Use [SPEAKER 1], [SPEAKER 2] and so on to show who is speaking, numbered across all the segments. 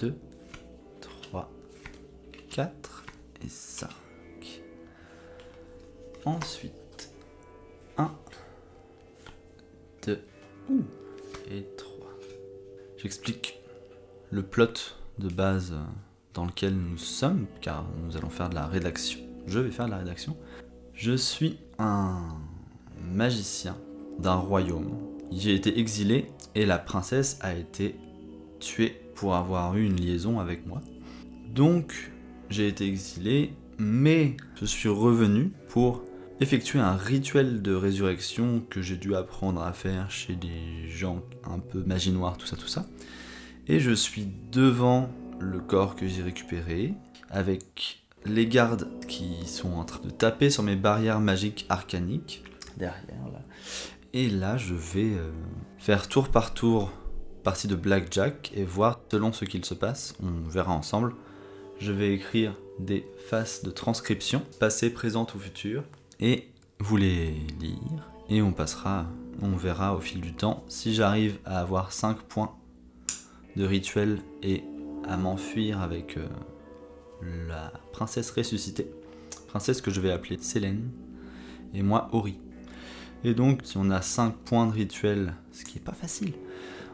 [SPEAKER 1] 2, 3, 4 et 5. Ensuite, 1, 2 et 3. J'explique le plot de base dans lequel nous sommes, car nous allons faire de la rédaction. Je vais faire de la rédaction. Je suis un magicien d'un royaume. J'ai été exilé et la princesse a été tuée pour avoir eu une liaison avec moi. Donc, j'ai été exilé, mais je suis revenu pour effectuer un rituel de résurrection que j'ai dû apprendre à faire chez des gens un peu magie noire, tout ça. Et je suis devant le corps que j'ai récupéré, avec les gardes qui sont en train de taper sur mes barrières magiques arcaniques, derrière là. Et là, je vais faire tour par tour partie de Blackjack et voir selon ce qu'il se passe, on verra ensemble. Je vais écrire des faces de transcription, passé, présente ou futur, et vous les lire, et on verra au fil du temps si j'arrive à avoir 5 points de rituel et à m'enfuir avec la princesse ressuscitée, princesse que je vais appeler Célène, et moi Ori. Et donc si on a 5 points de rituel, ce qui est pas facile,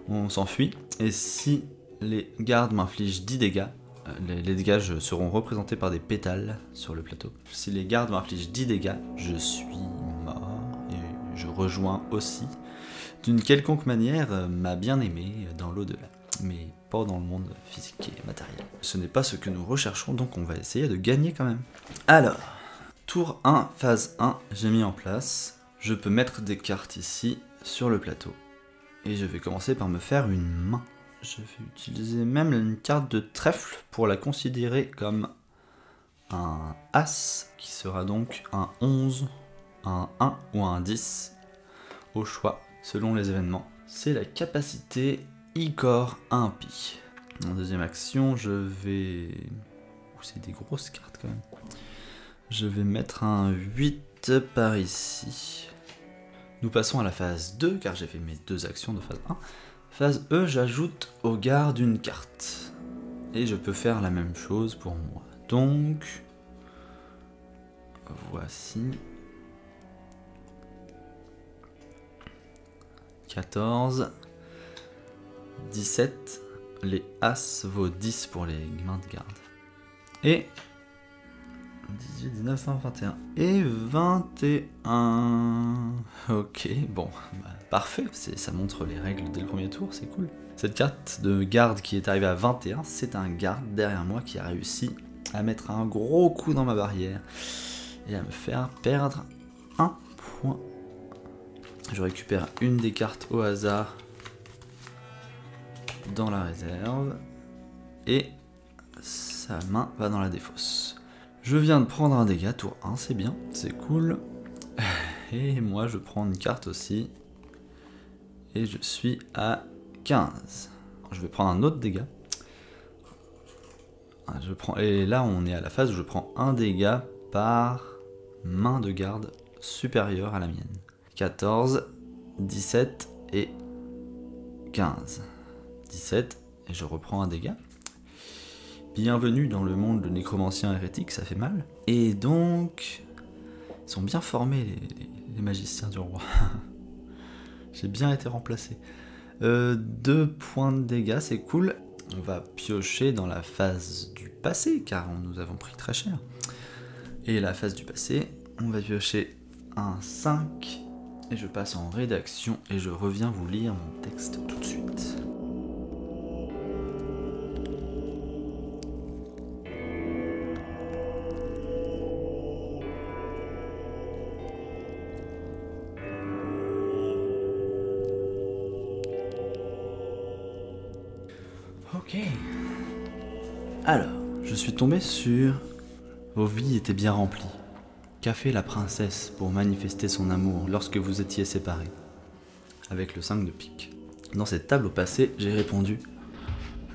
[SPEAKER 1] on s'enfuit, et si les gardes m'infligent 10 dégâts, les dégâts seront représentés par des pétales sur le plateau. Si les gardes m'infligent 10 dégâts, je suis mort, et je rejoins aussi, d'une quelconque manière, ma bien-aimée dans l'au-delà, mais pas dans le monde physique et matériel. Ce n'est pas ce que nous recherchons, donc on va essayer de gagner quand même. Alors, tour 1, phase 1, j'ai mis en place. Je peux mettre des cartes ici, sur le plateau. Et je vais commencer par me faire une main. Je vais utiliser même une carte de trèfle pour la considérer comme un As, qui sera donc un 11, un 1 ou un 10, au choix, selon les événements. C'est la capacité Igor impie. En deuxième action, je vais... c'est des grosses cartes quand même. Je vais mettre un 8 par ici. Nous passons à la phase 2, car j'ai fait mes 2 actions de phase 1. Phase E, j'ajoute au garde une carte. Et je peux faire la même chose pour moi. Donc, voici 14, 17, les As vaut 10 pour les mains de garde. Et 18, 19, 20, 21 et 21. Ok, bon, bah, parfait, ça montre les règles dès le premier tour, c'est cool. Cette carte de garde qui est arrivée à 21, c'est un garde derrière moi qui a réussi à mettre un gros coup dans ma barrière et à me faire perdre un point. Je récupère une des cartes au hasard dans la réserve et sa main va dans la défausse. Je viens de prendre un dégât, tour 1, c'est bien, c'est cool. Et moi je prends une carte aussi. Et je suis à 15. Je vais prendre un autre dégât. Et là on est à la phase où je prends un dégât par main de garde supérieure à la mienne. 14, 17 et 15. 17 et je reprends un dégât. Bienvenue dans le monde de nécromancien hérétique, ça fait mal. Et donc, ils sont bien formés les magiciens du roi. J'ai bien été remplacé. 2 points de dégâts, c'est cool. On va piocher dans la phase du passé, car nous avons pris très cher. Et la phase du passé, on va piocher un 5. Et je passe en rédaction et je reviens vous lire mon texte tout de suite. Ok. Alors, je suis tombé sur... Vos vies étaient bien remplies. Qu'a fait la princesse pour manifester son amour lorsque vous étiez séparés? Avec le 5 de pique. Dans cette table au passé, j'ai répondu: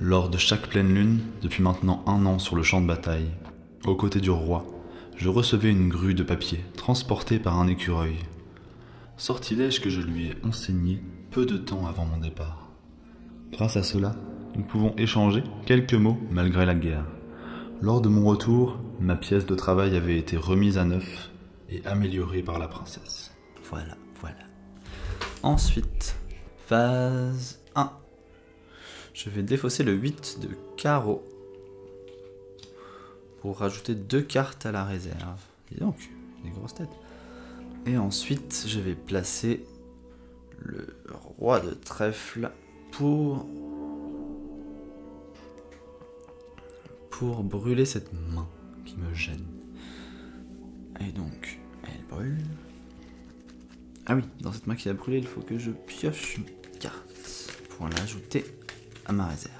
[SPEAKER 1] lors de chaque pleine lune, depuis maintenant 1 an sur le champ de bataille, aux côtés du roi, je recevais une grue de papier, transportée par un écureuil. Sortilège que je lui ai enseigné peu de temps avant mon départ. Grâce à cela, nous pouvons échanger quelques mots malgré la guerre. Lors de mon retour, ma pièce de travail avait été remise à neuf et améliorée par la princesse. Voilà. Ensuite, phase 1. Je vais défausser le 8 de carreau pour rajouter 2 cartes à la réserve. Dis donc, des grosses têtes. Et ensuite, je vais placer le roi de trèfle pour brûler cette main qui me gêne. Et donc, elle brûle. Ah oui, dans cette main qui a brûlé, il faut que je pioche une carte pour l'ajouter à ma réserve.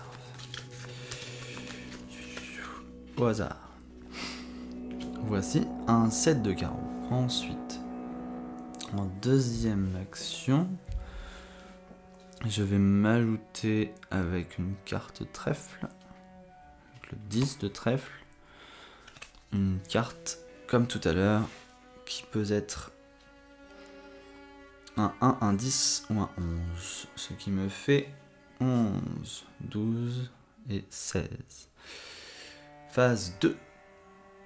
[SPEAKER 1] Au hasard. Voici un 7 de carreau. Ensuite, en deuxième action, je vais m'ajouter avec une carte trèfle, avec le 10 de trèfle, une carte comme tout à l'heure qui peut être un 1, un 10 ou un 11, ce qui me fait 11, 12 et 16. Phase 2,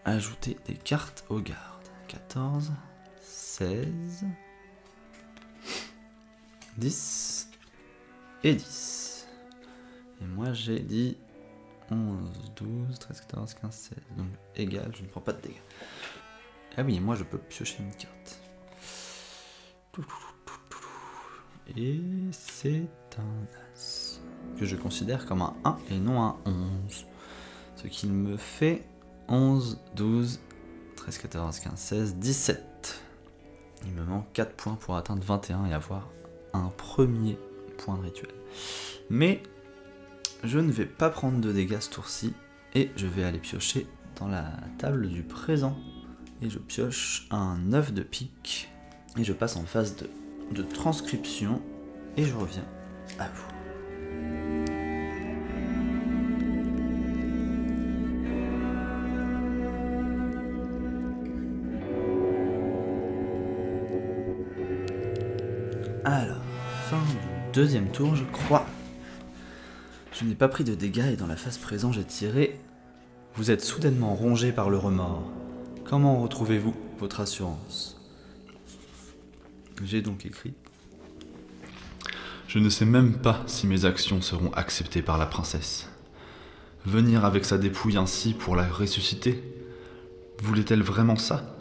[SPEAKER 1] ajouter des cartes aux gardes. 14, 16, 10 et 10. Et moi j'ai dit 11, 12, 13, 14, 15, 16. Donc égal, je ne prends pas de dégâts. Ah oui, moi je peux piocher une carte. Et c'est un As, que je considère comme un 1 et non un 11. Ce qui me fait 11, 12, 13, 14, 15, 16, 17. Il me manque 4 points pour atteindre 21 et avoir un premier point de rituel. Mais je ne vais pas prendre de dégâts ce tour-ci et je vais aller piocher dans la table du présent. Et je pioche un 9 de pique et je passe en phase de transcription et je reviens à vous. Alors, fin du deuxième tour, je crois. Je n'ai pas pris de dégâts et dans la phase présent, j'ai tiré. Vous êtes soudainement rongé par le remords. Comment retrouvez-vous votre assurance? J'ai donc écrit. Je ne sais même pas si mes actions seront acceptées par la princesse. Venir avec sa dépouille ainsi pour la ressusciter, voulait-elle vraiment ça?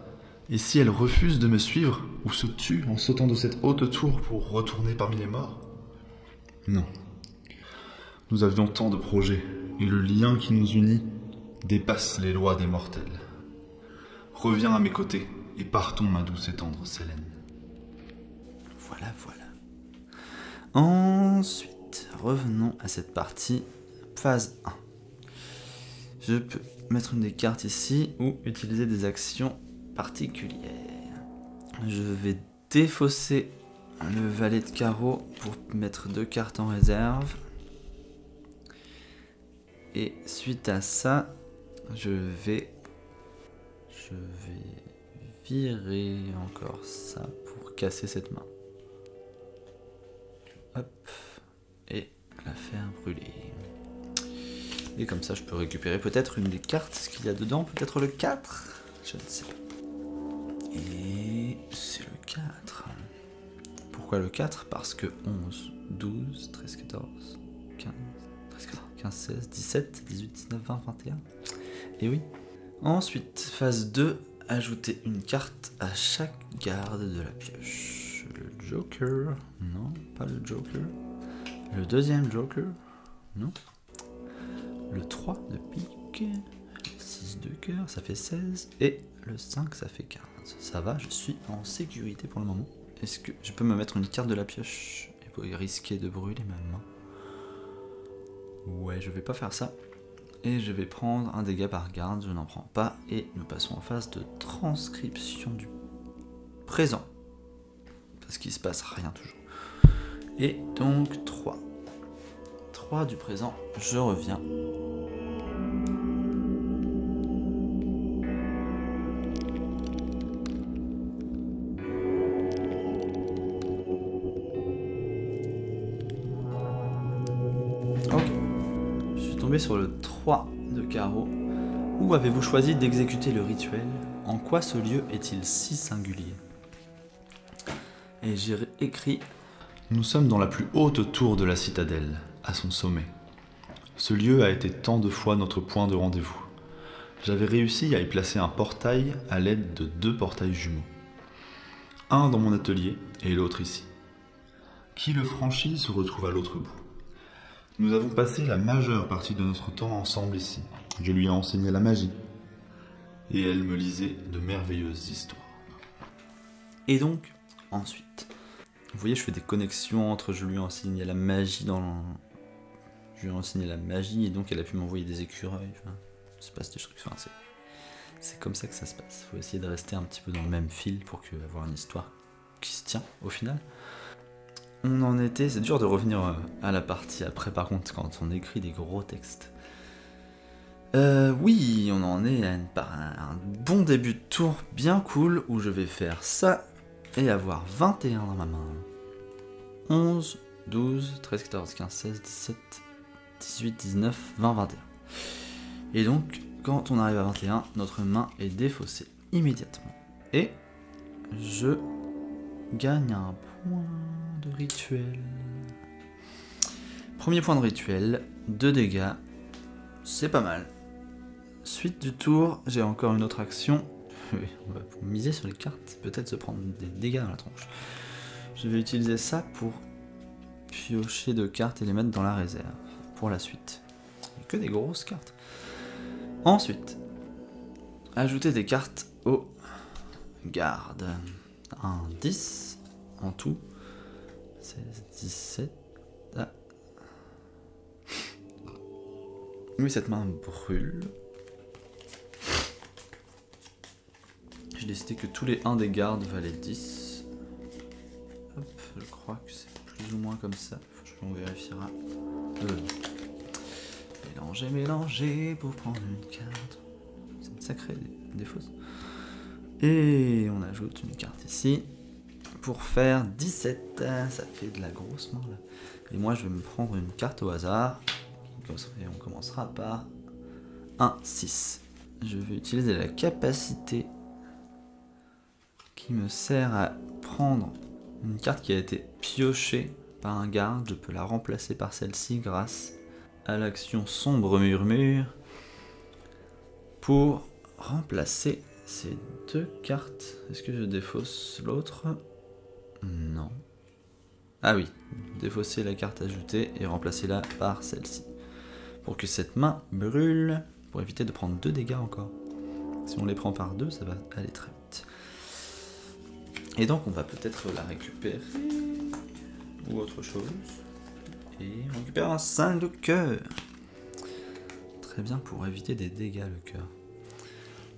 [SPEAKER 1] Et si elle refuse de me suivre, ou se tue en sautant de cette haute tour pour retourner parmi les morts? Non. Nous avions tant de projets, et le lien qui nous unit dépasse les lois des mortels. Reviens à mes côtés, et partons, ma douce et tendre Sélène. Voilà. Ensuite, revenons à cette partie, phase 1. Je peux mettre une des cartes ici, ou utiliser des actions particulières. Je vais défausser le valet de carreau pour mettre 2 cartes en réserve. Et suite à ça, je vais virer encore ça pour casser cette main. Hop, et la faire brûler. Et comme ça, je peux récupérer peut-être une des cartes qu'il y a dedans, peut-être le 4. Je ne sais pas. Et c'est le 4. Pourquoi le 4? Parce que 11, 12, 13, 14, 15, 13, 14, 15, 16, 17, 18, 19, 20, 21. Et oui. Ensuite, phase 2, ajouter une carte à chaque garde de la pioche. Le Joker, non, pas le Joker. Le deuxième Joker, non. Le 3 de pique, le 6 de cœur, ça fait 16. Et le 5, ça fait 15. Ça va, je suis en sécurité pour le moment. Est-ce que je peux me mettre une carte de la pioche et pour risquer de brûler ma main? Ouais, je vais pas faire ça. Et je vais prendre un dégât par garde, je n'en prends pas. Et nous passons en phase de transcription du présent. Parce qu'il se passe rien toujours. Et donc 3. 3 du présent, je reviens. Ok. tombé sur le 3 de carreau. Où avez-vous choisi d'exécuter le rituel? En quoi ce lieu est-il si singulier? Et j'ai écrit: nous sommes dans la plus haute tour de la citadelle, à son sommet. Ce lieu a été tant de fois notre point de rendez-vous. J'avais réussi à y placer un portail à l'aide de 2 portails jumeaux. Un dans mon atelier et l'autre ici. Qui le franchit se retrouve à l'autre bout. Nous avons passé la majeure partie de notre temps ensemble ici. Je lui ai enseigné la magie. Et elle me lisait de merveilleuses histoires. Et donc, ensuite, vous voyez, je fais des connexions entre je lui ai enseigné la magie je lui ai enseigné la magie et donc elle a pu m'envoyer des écureuils. Enfin, il se passe des trucs. Enfin, c'est comme ça que ça se passe. Il faut essayer de rester un petit peu dans le même fil pour avoir une histoire qui se tient au final. On en était, c'est dur de revenir à la partie après par contre quand on écrit des gros textes. Oui, on en est à un bon début de tour bien cool où je vais faire ça et avoir 21 dans ma main. 11, 12, 13, 14, 15, 16, 17, 18, 19, 20, 21. Et donc, quand on arrive à 21, notre main est défaussée immédiatement. Et je gagne un point de rituel. Premier point de rituel, 2 dégâts, c'est pas mal. Suite du tour, j'ai encore une autre action. On va miser sur les cartes, peut-être se prendre des dégâts dans la tronche. Je vais utiliser ça pour piocher 2 cartes et les mettre dans la réserve pour la suite. Il n'y a que des grosses cartes. Ensuite, ajouter des cartes aux gardes. Un 10 en tout. 16, 17. Ah. Oui, cette main brûle. J'ai décidé que tous les 1 des gardes valaient 10. Hop, je crois que c'est plus ou moins comme ça. On vérifiera. Mélanger pour prendre une carte. C'est une sacrée défausse. Et on ajoute une carte ici. Pour faire 17. Ça fait de la grosse main là. Et moi je vais me prendre une carte au hasard. Et on commencera par un 6. Je vais utiliser la capacité qui me sert à prendre une carte qui a été piochée par un garde. Je peux la remplacer par celle-ci grâce à l'action sombre murmure pour remplacer ces 2 cartes. Est-ce que je défausse l'autre? Non. Ah oui, défausser la carte ajoutée et remplacer-la par celle-ci. Pour que cette main brûle, pour éviter de prendre 2 dégâts encore. Si on les prend par 2, ça va aller très vite. Et donc on va peut-être la récupérer, ou autre chose. Et on récupère un 5 de cœur. Très bien pour éviter des dégâts le cœur.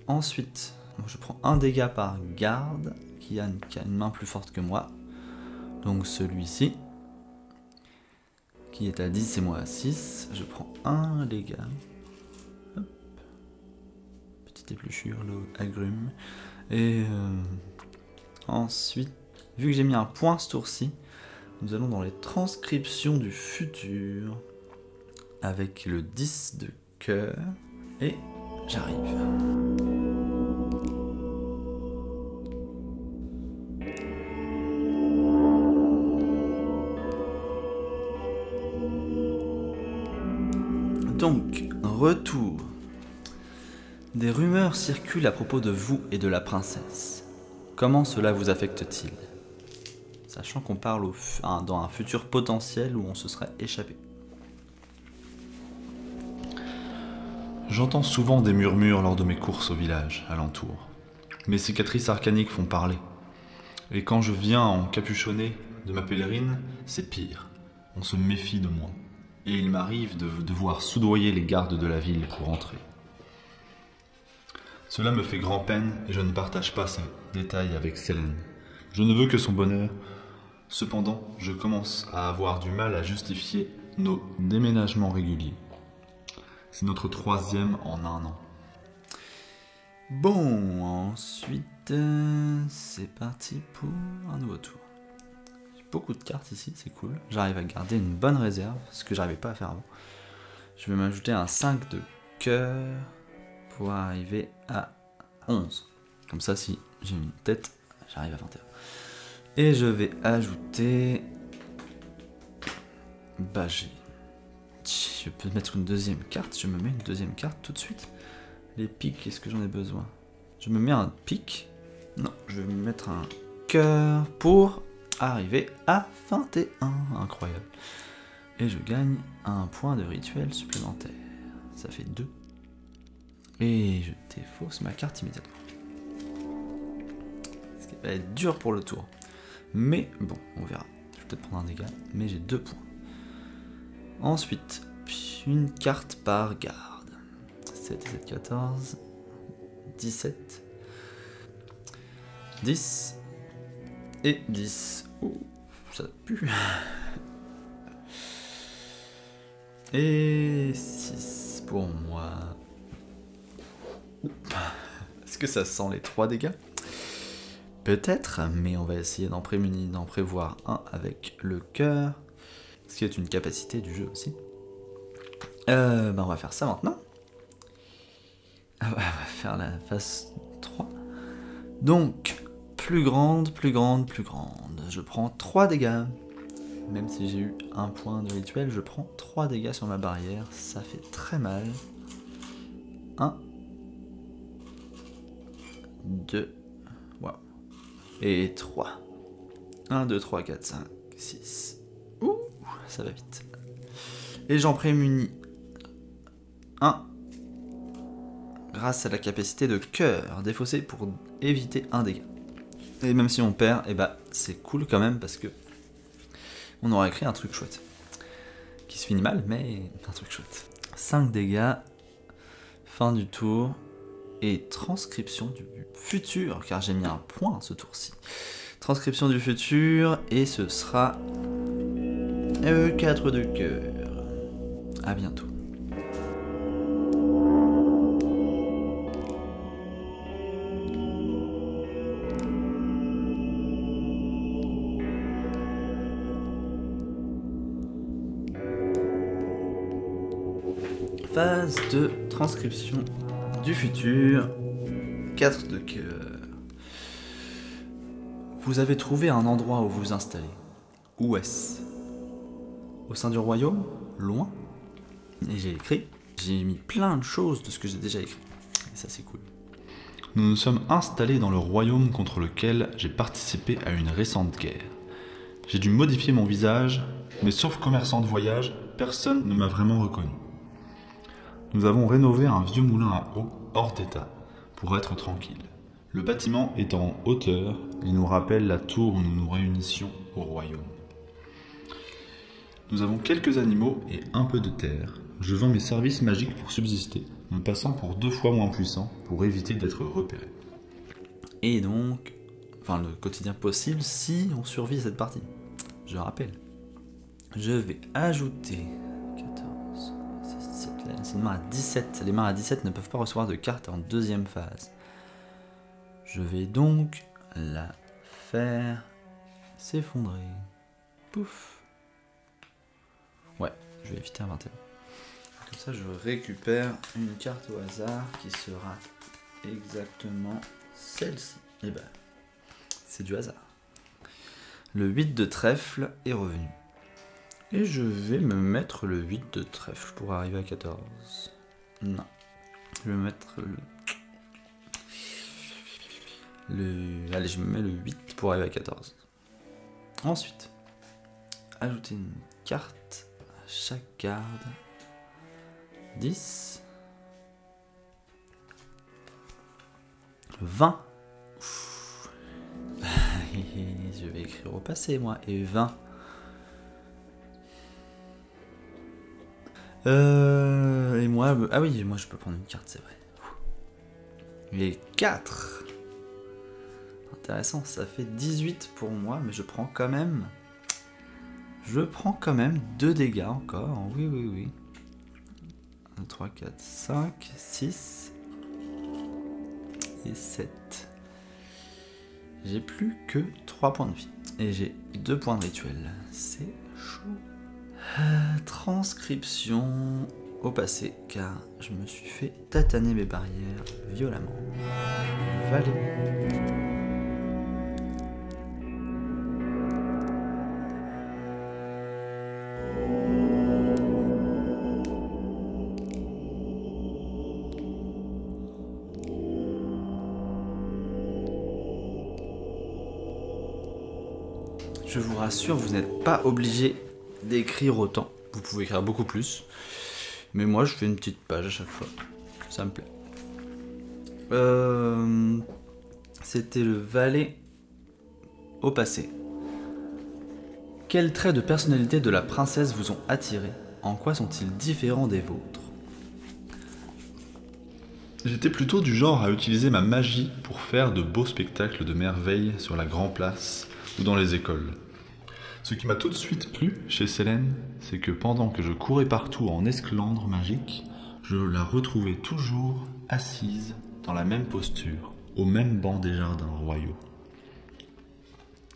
[SPEAKER 1] Ensuite, je prends un dégât par garde, qui a une main plus forte que moi. Donc celui-ci, qui est à 10 et moi à 6, je prends un dégât. Hop. Petite épluchure, l'eau agrume. Et ensuite, vu que j'ai mis un point ce tour-ci, nous allons dans les transcriptions du futur avec le 10 de cœur et j'arrive. Donc, retour. Des rumeurs circulent à propos de vous et de la princesse. Comment cela vous affecte-t-il? Sachant qu'on parle dans un futur potentiel où on se serait échappé.
[SPEAKER 2] J'entends souvent des murmures lors de mes courses au village, alentour. Mes cicatrices arcaniques font parler. Et quand je viens encapuchonné de ma pèlerine, c'est pire. On se méfie de moi. Et il m'arrive de devoir soudoyer les gardes de la ville pour entrer. Cela me fait grand-peine et je ne partage pas ces détails avec Célène. Je ne veux que son bonheur. Cependant, je commence à avoir du mal à justifier nos déménagements réguliers. C'est notre 3e en 1 an.
[SPEAKER 1] Bon, ensuite, c'est parti pour un nouveau tour. J'ai beaucoup de cartes ici, c'est cool. J'arrive à garder une bonne réserve, ce que j'arrivais pas à faire avant. Je vais m'ajouter un 5 de cœur pour arriver à 11. Comme ça, si j'ai une tête, j'arrive à 21. Et je vais ajouter... Bah, je peux mettre une deuxième carte. Je me mets une deuxième carte tout de suite. Les pics, est-ce que j'en ai besoin? Je me mets un pic. Non, je vais me mettre un cœur pour arriver à 21. Incroyable. Et je gagne un point de rituel supplémentaire. Ça fait 2. Et je défausse ma carte immédiatement. Ce qui va être dur pour le tour. Mais bon, on verra. Je vais peut-être prendre un dégât, mais j'ai 2 points. Ensuite, une carte par garde. 7, 7, 14, 17, 10 et 10. Ouh, ça pue. Et 6 pour moi. Est-ce que ça sent les 3 dégâts? Peut-être, mais on va essayer d'en prévoir un avec le cœur. Ce qui est une capacité du jeu aussi. On va faire ça maintenant. On va faire la phase 3. Donc, plus grande, plus grande, plus grande. Je prends 3 dégâts. Même si j'ai eu un point de rituel, je prends 3 dégâts sur ma barrière. Ça fait très mal. 1, 2, wow. Et 3. 1, 2, 3, 4, 5, 6. Ouh, ça va vite. Et j'en prémunis 1 grâce à la capacité de cœur défaussé pour éviter un dégât. Et même si on perd, et bah c'est cool quand même parce que on aura écrit un truc chouette. Qui se finit mal, mais un truc chouette. 5 dégâts, fin du tour, et transcription du futur, car j'ai mis un point ce tour-ci. Transcription du futur, et ce sera 4 de cœur. À bientôt. Phase de transcription du futur, 4 de cœur. Vous avez trouvé un endroit où vous installer. Où est-ce? Au sein du royaume? Loin? Et j'ai écrit, j'ai mis plein de choses de ce que j'ai déjà écrit. Et ça c'est cool.
[SPEAKER 2] Nous nous sommes installés dans le royaume contre lequel j'ai participé à une récente guerre. J'ai dû modifier mon visage, mais sauf commerçant de voyage, personne ne m'a vraiment reconnu. Nous avons rénové un vieux moulin à eau hors d'état pour être tranquille. Le bâtiment est en hauteur et nous rappelle la tour où nous nous réunissions au royaume. Nous avons quelques animaux et un peu de terre. Je vends mes services magiques pour subsister, me passant pour 2 fois moins puissant pour éviter d'être repéré.
[SPEAKER 1] Et donc, enfin le quotidien possible si on survit à cette partie. Je rappelle. Je vais ajouter 14, 17, c'est une main à 17. Les mains à 17 ne peuvent pas recevoir de cartes en deuxième phase. Je vais donc la faire s'effondrer. Pouf. Ouais, je vais éviter un 21. Comme ça, je récupère une carte au hasard qui sera exactement celle-ci. Et ben, c'est du hasard. Le 8 de trèfle est revenu. Et je vais me mettre le 8 de trèfle pour arriver à 14. Non. Je vais me mettre Allez, je me mets le 8 pour arriver à 14. Ensuite, ajouter une carte à chaque garde. 10. 20. Je vais écrire au passé, moi. Et 20. Et moi... Ah oui, moi je peux prendre une carte, c'est vrai. Et 4. Intéressant, ça fait 18 pour moi, mais je prends quand même... 2 dégâts encore. Oui, oui, oui. 1, 3, 4, 5, 6 et 7. J'ai plus que 3 points de vie. Et j'ai 2 points de rituel. C'est chaud. Transcription au passé, car je me suis fait tataner mes barrières violemment. Valet. Je vous rassure, vous n'êtes pas obligé d'écrire autant. Vous pouvez écrire beaucoup plus. Mais moi, je fais une petite page à chaque fois. Ça me plaît. C'était le valet au passé. Quels traits de personnalité de la princesse vous ont attiré? En quoi sont-ils différents des vôtres?
[SPEAKER 2] J'étais plutôt du genre à utiliser ma magie pour faire de beaux spectacles de merveilles sur la Grand Place ou dans les écoles. Ce qui m'a tout de suite plu chez Célène, c'est que pendant que je courais partout en esclandre magique, je la retrouvais toujours assise dans la même posture, au même banc des jardins royaux.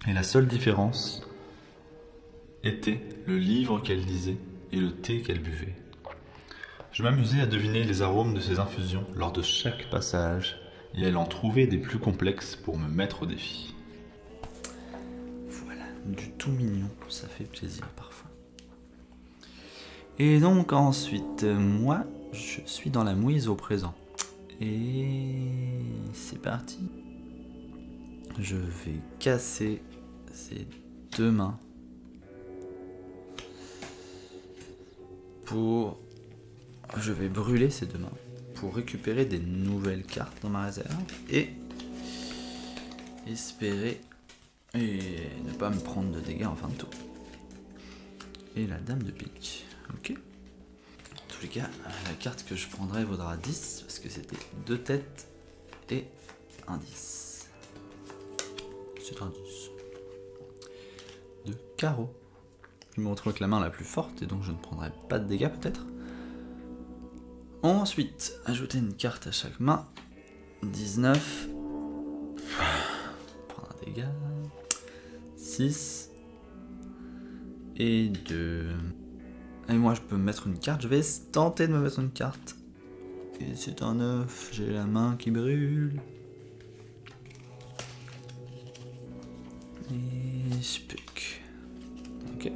[SPEAKER 2] Et la seule différence était le livre qu'elle lisait et le thé qu'elle buvait. Je m'amusais à deviner les arômes de ses infusions lors de chaque passage, et elle en trouvait des plus complexes pour me mettre au défi.
[SPEAKER 1] Voilà, du tout mignon, ça fait plaisir parfois. Et donc ensuite, moi, je suis dans la mouise au présent. Et c'est parti. Je vais casser ces deux mains pour... Je vais brûler ces deux mains pour récupérer des nouvelles cartes dans ma réserve et espérer et ne pas me prendre de dégâts en fin de tour. Et la dame de pique. Ok. En tous les cas, la carte que je prendrai vaudra 10 parce que c'était 2 têtes et un 10. C'est un 10. De carreau. Je me retrouve avec la main la plus forte et donc je ne prendrai pas de dégâts peut-être. Ensuite, ajouter une carte à chaque main. 19. Prendre un dégât. 6. Et 2. Et moi, je peux me mettre une carte. Je vais tenter de me mettre une carte. Et c'est un 9. J'ai la main qui brûle. Et je pique. Ok.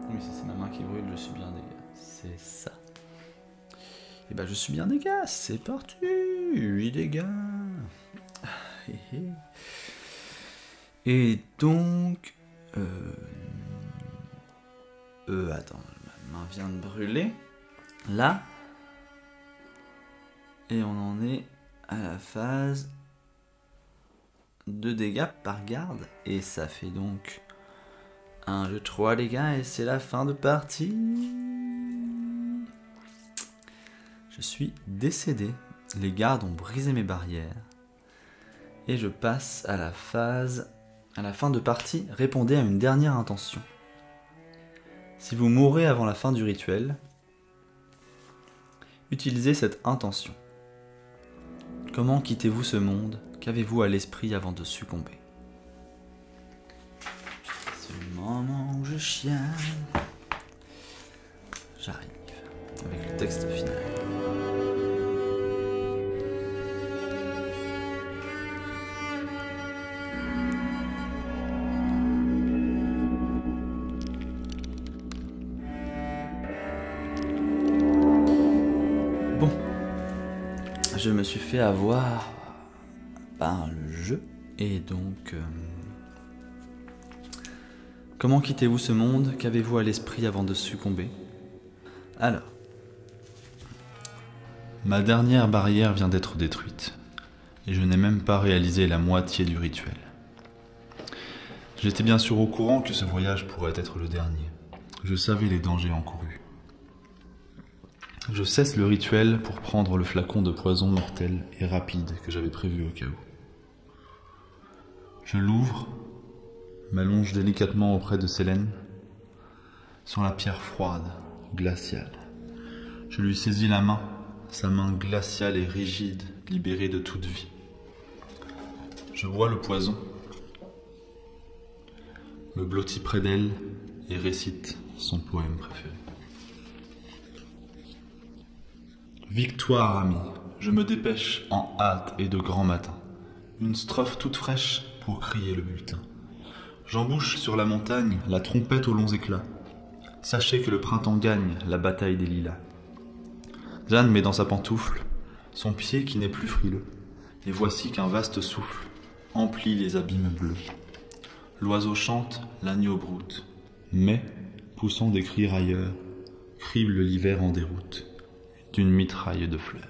[SPEAKER 1] Oui, si c'est ma main qui brûle, je suis bien dégâts. C'est ça. Et bah je suis bien dégâts, c'est parti. 8 dégâts. Et donc... attends, ma main vient de brûler. Là. Et on en est à la phase 2 dégâts par garde. Et ça fait donc 1, 2, 3 dégâts. Et c'est la fin de partie. Je suis décédé. Les gardes ont brisé mes barrières. Et je passe à la phase... À la fin de partie, répondez à une dernière intention. Si vous mourrez avant la fin du rituel, utilisez cette intention. Comment quittez-vous ce monde? Qu'avez-vous à l'esprit avant de succomber? C'est le moment où je chiale. J'arrive avec le texte final. Je me suis fait avoir par le jeu et donc comment quittez-vous ce monde? Qu'avez-vous à l'esprit avant de succomber? Alors,
[SPEAKER 2] ma dernière barrière vient d'être détruite et je n'ai même pas réalisé la moitié du rituel. J'étais bien sûr au courant que ce voyage pourrait être le dernier. Je savais les dangers encourus. Je cesse le rituel pour prendre le flacon de poison mortel et rapide que j'avais prévu au cas où. Je l'ouvre, m'allonge délicatement auprès de Célène, sur la pierre froide, glaciale. Je lui saisis la main, sa main glaciale et rigide, libérée de toute vie. Je bois le poison, me blottis près d'elle et récite son poème préféré. Victoire, ami, je me dépêche en hâte et de grand matin. Une strophe toute fraîche pour crier le bulletin. J'embouche sur la montagne la trompette aux longs éclats. Sachez que le printemps gagne la bataille des lilas. Jeanne met dans sa pantoufle son pied qui n'est plus frileux. Et voici qu'un vaste souffle emplit les abîmes bleus. L'oiseau chante, l'agneau broute. Mais, poussant des cris railleurs, crible l'hiver en déroute d'une mitraille de fleurs.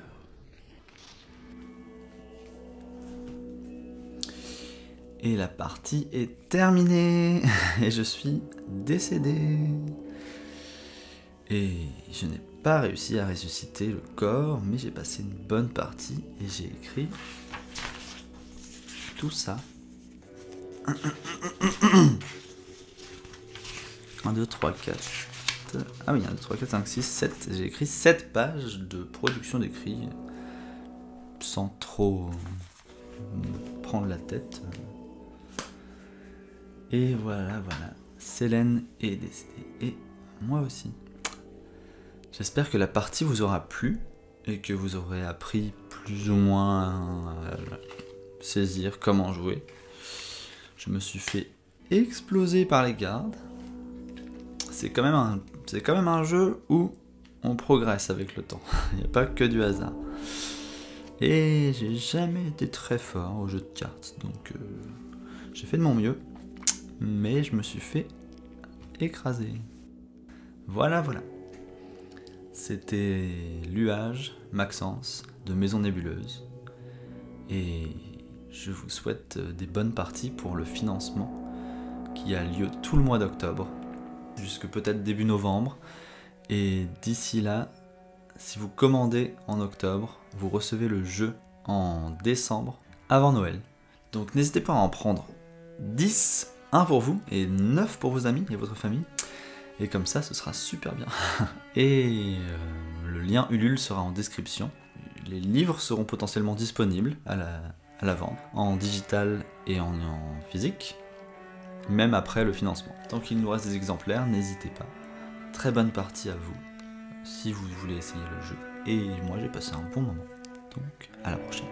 [SPEAKER 1] Et la partie est terminée. Et je suis décédé. Et je n'ai pas réussi à ressusciter le corps, mais j'ai passé une bonne partie et j'ai écrit tout ça. 1, 2, 3, 4. Ah oui, 1, 2, 3, 4, 5, 6, 7. J'ai écrit 7 pages de production d'écrit sans trop me prendre la tête. Et voilà. Célène est décédée. Et moi aussi. J'espère que la partie vous aura plu et que vous aurez appris plus ou moins à saisir comment jouer. Je me suis fait exploser par les gardes. C'est quand même un jeu où on progresse avec le temps. Il n'y a pas que du hasard. Et j'ai jamais été très fort au jeu de cartes, donc j'ai fait de mon mieux, mais je me suis fait écraser. Voilà. C'était Luage, Maxence, de Maison Nébuleuse. Et je vous souhaite des bonnes parties pour le financement qui a lieu tout le mois d'octobre, jusque peut-être début novembre. Et d'ici là, si vous commandez en octobre, vous recevez le jeu en décembre, avant Noël. Donc n'hésitez pas à en prendre 10, 1 pour vous et 9 pour vos amis et votre famille. Et comme ça, ce sera super bien. Et le lien Ulule sera en description. Les livres seront potentiellement disponibles à la vente, en digital et en physique, même après le financement. Tant qu'il nous reste des exemplaires, n'hésitez pas. Très bonne partie à vous, si vous voulez essayer le jeu. Et moi, j'ai passé un bon moment. Donc, à la prochaine.